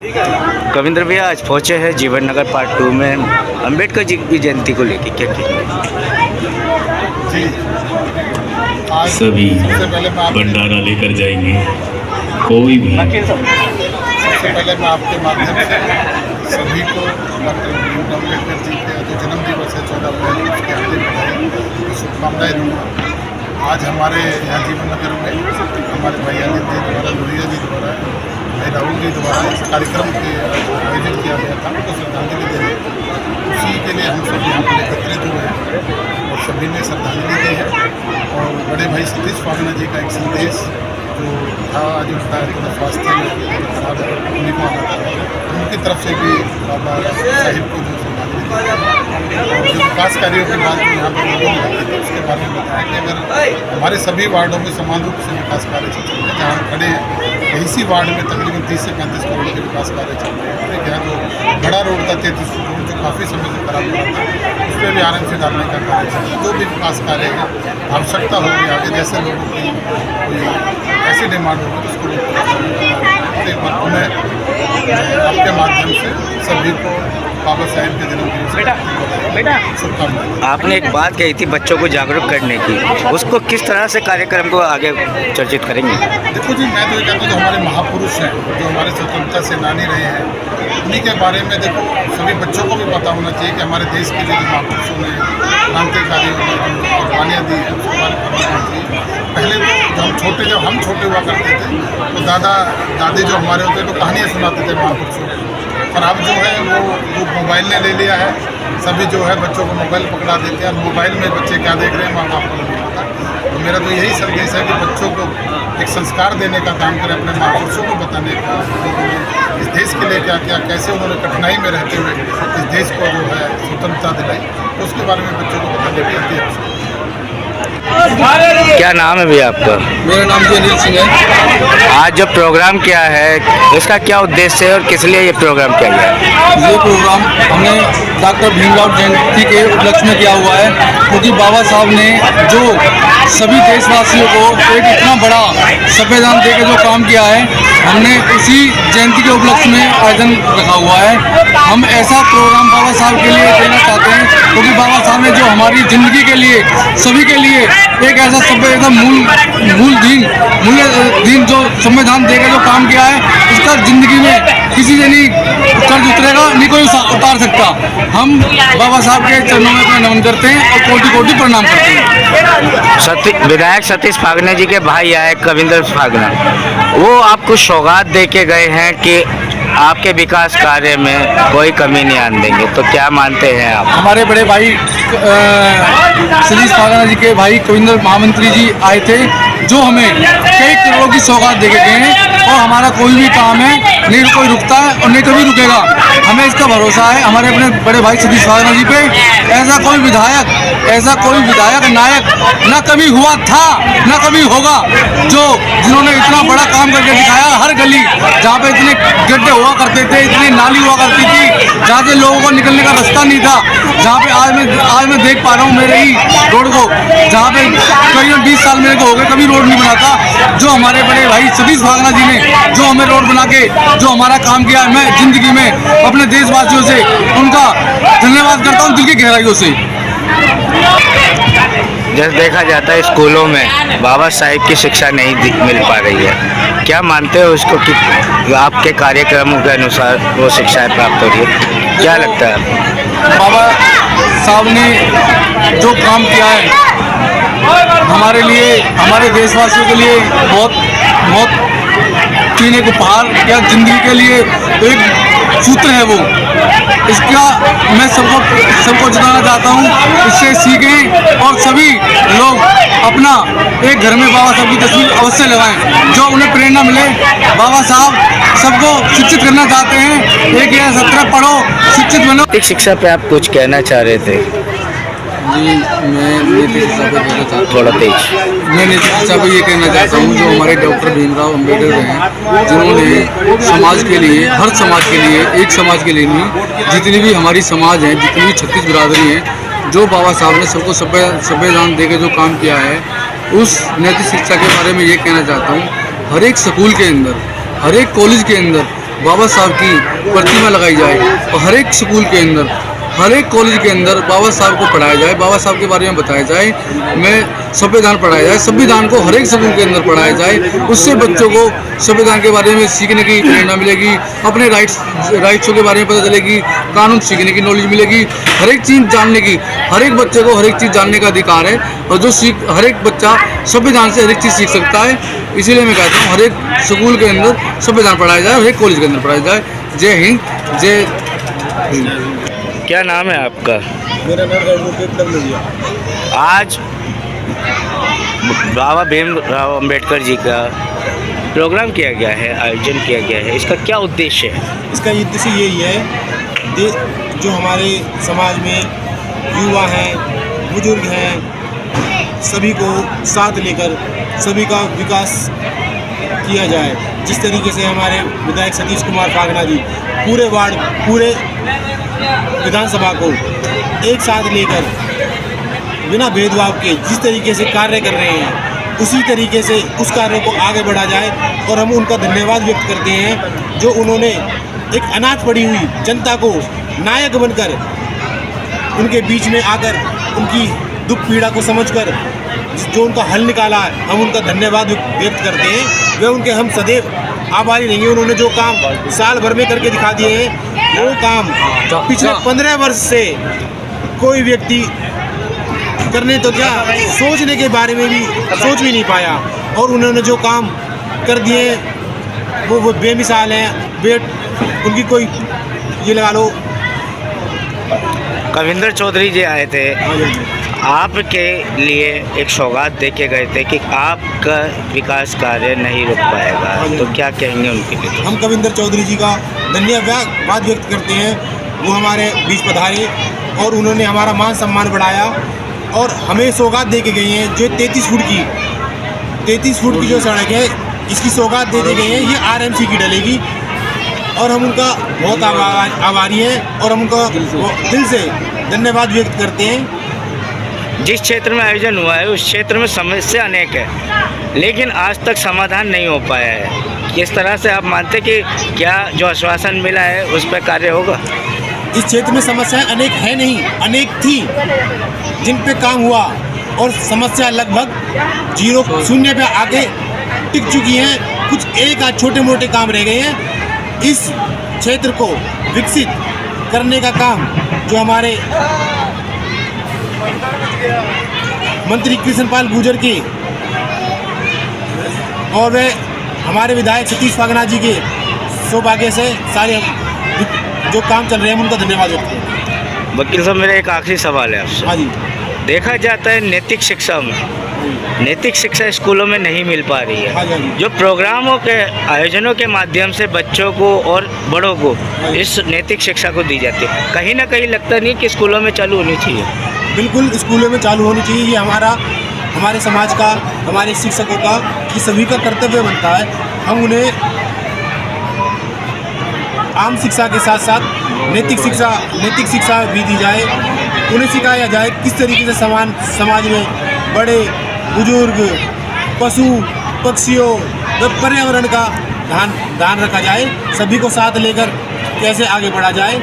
कविंद्र भैया आज पहुंचे हैं जीवन नगर पार्ट 2 में अंबेडकर जी की जयंती को लेकर क्या कहेंगे? सभी भंडारा लेकर जाएंगे। कोई भी सबसे पहले मैं आपके माध्यम से सभी को डॉक्टर भीमराव अम्बेडकर जी के जो जन्म दिवस है 14 अप्रैल उसके हार्दिक बधाई शुभकामनाएं दूँगा। आज हमारे यहाँ जीवन नगर में हमारे भाई अनिल जी द्वारा, लोहिया जी द्वारा, भाई राहुल जी द्वारा इस कार्यक्रम के आयोजित किया गया था, उनको श्रद्धांजलि देने उसी के लिए हम सब यहाँ पर एकत्रित हुए हैं और सभी ने श्रद्धांजलि दी है। और बड़े भाई सतीश फागना जी का एक संदेश जो था, आज उनका थोड़ा स्वास्थ्य में खराब है, उन्हीं को आना था, उनकी तरफ से भी बाबा साहिब को जो श्रद्धांजलि दी और जो विकास कार्यों की बात यहाँ पर लोगों ने रखी थी उसके बारे में बताया कि अगर हमारे सभी वार्डों में समान रूप से विकास कार्य चल रहे हैं, जहाँ हम खड़े हैं इसी वार्ड में तकरीबन 30 से 35 करोड़ के विकास कार्य चल रहे हैं। यहाँ जो बड़ा रोड था 33 करोड़ जो काफ़ी समय से खराब हुआ था, उस पर भी आरएमसी डालने का कार्य चल रहा है। जो भी विकास कार्य है आवश्यकता होगी आगे जैसे लोगों की कोई ऐसी डिमांड होगी तो उसको एक बार उन्हें आपके माध्यम से सभी को बाबा साहेब के जन्मदिन से शुभकामनाएं। आपने एक बात कही थी बच्चों को जागरूक करने की, उसको किस तरह से कार्यक्रम को आगे चर्चित करेंगे? देखो जी, मैं तो ये कहता हूँ जो हमारे महापुरुष हैं, जो हमारे स्वतंत्रता सेनानी रहे हैं, उन्हीं के बारे में देखो सभी बच्चों को भी पता होना चाहिए कि हमारे देश के लिए जो महापुरुषों ने क्रांतिकारियों ने जो कुर्बानियाँ दी हैं उसके बारे में पता होना चाहिए। पहले तो जब हम छोटे हुआ करते थे तो दादा दादी जो हमारे होते तो कहानियाँ सुनाते थे महापुरुषों को, और अब जो है वो मोबाइल ने ले लिया है, सभी जो है बच्चों को मोबाइल पकड़ा देते हैं और मोबाइल में बच्चे क्या देख रहे हैं माँ बाप को नहीं पता। तो मेरा तो यही संदेश है कि बच्चों को एक संस्कार देने का काम करें, अपने महापुरुषों को बताने का, इस देश के लिए क्या क्या कैसे उन्होंने कठिनाई में रहते हुए इस देश को जो है स्वतंत्रता दिलाई, तो उसके बारे में बच्चों को बताने की आवश्यकता है। क्या नाम है भैया आपका? मेरा नाम जी अनिल सिंह है। आज जो प्रोग्राम किया है इसका क्या उद्देश्य है और किस लिए ये प्रोग्राम किया गया है? ये प्रोग्राम हमने डॉक्टर भीमराव जयंती के उपलक्ष्य में किया हुआ है, क्योंकि बाबा साहब ने जो सभी देशवासियों को एक इतना बड़ा संविधान देकर जो काम किया है, हमने इसी जयंती के उपलक्ष्य में आयोजन रखा हुआ है। हम ऐसा प्रोग्राम बाबा साहब के लिए देना चाहते हैं, क्योंकि बाबा साहब ने जो हमारी ज़िंदगी के लिए सभी के लिए एक ऐसा संविधान मूल्य दिन जो संविधान देकर जो काम किया है, उसका ज़िंदगी में किसी से नहीं कर्ज उतरेगा, नहीं कोई उतार सकता। हम बाबा साहब के चरणों में अपना नमन करते हैं और कोटि कोटि प्रणाम करते हैं। विधायक सतीश फागना जी के भाई आए कविंद्र फागना, वो आपको सौगात दे के गए हैं कि आपके विकास कार्य में कोई कमी नहीं आने देंगे, तो क्या मानते हैं आप? हमारे बड़े भाई सतीश फागना जी के भाई कविंद्र महामंत्री जी आए थे, जो हमें कई करोड़ों की सौगात दे के गए हैं, और हमारा कोई भी काम है नहीं कोई रुकता है और नहीं कभी रुकेगा। हमें इसका भरोसा है हमारे अपने बड़े भाई सतीश फागना जी पे। ऐसा कोई विधायक नायक न कभी हुआ था न कभी होगा, जो जिन्होंने इतना बड़ा काम करके दिखाया। हर गली जहाँ पे इतने गड्ढे हुआ करते थे, इतनी नाली हुआ करती थी, जहाँ से लोगों को निकलने का रास्ता नहीं था, जहाँ पे आज मैं देख पा रहा हूँ मेरे ही रोड को, जहाँ पे करीबन 20 साल मेरे को हो गए कभी रोड नहीं बना था। जो हमारे बड़े भाई सतीश फागना जी ने जो हमें रोड बना के जो हमारा काम किया, मैं जिंदगी में अपने देशवासियों से उनका धन्यवाद करता हूँ दिल की गहराइयों से। जैसे देखा जाता है स्कूलों में बाबा साहिब की शिक्षा नहीं मिल पा रही है, क्या मानते हो उसको कि आपके कार्यक्रमों के अनुसार वो शिक्षाएं प्राप्त हो रही है? क्या लगता है आपको? बाबा साहब ने जो काम किया है हमारे लिए, हमारे देशवासियों के लिए बहुत पीने को पहाड़ या जिंदगी के लिए एक सूत्र है वो। इसका मैं सबको जताना चाहता हूँ, इससे सीखें और सभी लोग अपना एक घर में बाबा साहब की तस्वीर अवश्य लगाएं, जो उन्हें प्रेरणा मिले। बाबा साहब सबको शिक्षित करना चाहते हैं, एक या 17 पढ़ो शिक्षित बनो। शिक्षा पे आप कुछ कहना चाह रहे थे? जी, मैं नीति शिक्षा पे कहना चाहता हूँ, थोड़ा तेज। मैं नीति शिक्षा पे ये कहना चाहता हूँ, जो हमारे डॉक्टर भीमराव अम्बेडकर हैं, जिन्होंने समाज के लिए, हर समाज के लिए, एक समाज के लिए नहीं, जितनी भी हमारी समाज है, जितनी भी 36 बिरादरी हैं, जो बाबा साहब ने सबको संविधान दे के जो काम किया है, उस नैतिक शिक्षा के बारे में ये कहना चाहता हूँ। हर एक स्कूल के अंदर, हर एक कॉलेज के अंदर बाबा साहब की प्रतिमा लगाई जाए और हर एक स्कूल के अंदर, हर एक कॉलेज के अंदर बाबा साहब को पढ़ाया जाए, बाबा साहब के बारे में बताया जाए, में संविधान पढ़ाया जाए, संविधान को हर एक स्कूल के अंदर पढ़ाया जाए। उससे बच्चों को संविधान के बारे में सीखने की प्रेरणा मिलेगी, अपने राइट्सों के बारे में पता चलेगी, कानून सीखने की नॉलेज मिलेगी, हर एक चीज़ जानने की, हर एक बच्चे को हर एक चीज़ जानने का अधिकार है और जो हर एक बच्चा संविधान से हर एक चीज़ सीख सकता है। इसीलिए मैं कहता हूँ हर एक स्कूल के अंदर संविधान पढ़ाया जाए, हर एक कॉलेज के अंदर पढ़ाया जाए। जय हिंद, जय हिंद। क्या नाम है आपका? मेरा नाम एडवोकेट लवलिया। आज बाबा भीमराव अंबेडकर जी का प्रोग्राम किया गया है, आयोजन किया गया है, इसका क्या उद्देश्य है? इसका उद्देश्य यही है, जो हमारे समाज में युवा हैं, बुजुर्ग हैं, सभी को साथ लेकर सभी का विकास किया जाए। जिस तरीके से हमारे विधायक सतीश कुमार फागना जी पूरे वार्ड, पूरे विधानसभा को एक साथ लेकर बिना भेदभाव के जिस तरीके से कार्य कर रहे हैं, उसी तरीके से उस कार्य को आगे बढ़ा जाए। और हम उनका धन्यवाद व्यक्त करते हैं जो उन्होंने एक अनाथ पड़ी हुई जनता को नायक बनकर उनके बीच में आकर उनकी दुख पीड़ा को समझकर जो उनका हल निकाला है, हम उनका धन्यवाद व्यक्त करते हैं। वे उनके हम सदैव आभारी रहेंगे। उन्होंने जो काम साल भर में करके दिखा दिए हैं, वो काम पिछले 15 वर्ष से कोई व्यक्ति करने तो क्या सोचने के बारे में भी सोच भी नहीं पाया। और उन्होंने जो काम कर दिए वो बेमिसाल हैं। उनकी कोई ये लगा लो। कविंदर चौधरी जी आए थे, आपके लिए एक सौगात दे के गए थे कि आपका विकास कार्य नहीं रुक पाएगा, तो क्या कहेंगे उनके लिए? हम कविंदर चौधरी जी का धन्यवाद व्यक्त करते हैं। वो हमारे बीच पधारे और उन्होंने हमारा मान सम्मान बढ़ाया और हमें सौगात दे के गई हैं। जो 33 फुट की जो सड़क है, इसकी सौगात दे गई है। ये RMC की डलेगी और हम उनका बहुत आभारी हैं और हम उनका दिल से धन्यवाद व्यक्त करते हैं। जिस क्षेत्र में आयोजन हुआ है उस क्षेत्र में समस्या अनेक है, लेकिन आज तक समाधान नहीं हो पाया है। किस तरह से आप मानते कि क्या जो आश्वासन मिला है उस पर कार्य होगा? इस क्षेत्र में समस्याएं अनेक है नहीं, अनेक थी जिन पे काम हुआ और समस्या लगभग शून्य पे आके टिक चुकी हैं। कुछ एक आध छोटे मोटे काम रह गए हैं। इस क्षेत्र को विकसित करने का काम जो हमारे मंत्री कृष्णपाल गुर्जर की और वे हमारे विधायक सतीश फागना जी के सौभाग्य से सारे जो काम चल रहे हैं उनका धन्यवाद व्यक्त करते हैं। वकील साहब, मेरा एक आखिरी सवाल है आपसे। हाँ जी। देखा जाता है नैतिक शिक्षा में, नैतिक शिक्षा स्कूलों में नहीं मिल पा रही हाँ जी, हाँ है। जी। जो प्रोग्रामों के आयोजनों के माध्यम से बच्चों को और बड़ों को इस नैतिक शिक्षा को दी जाती है, कहीं ना कहीं लगता नहीं कि स्कूलों में चालू होनी चाहिए? बिल्कुल स्कूलों में चालू होनी चाहिए। ये हमारे समाज का, हमारे शिक्षकों का, ये सभी का कर्तव्य बनता है। हम उन्हें आम शिक्षा के साथ साथ नैतिक शिक्षा भी दी जाए। उन्हें सिखाया जाए किस तरीके से समाज में बड़े बुजुर्ग, पशु पक्षियों व पर्यावरण का ध्यान रखा जाए। सभी को साथ लेकर कैसे आगे बढ़ा जाए।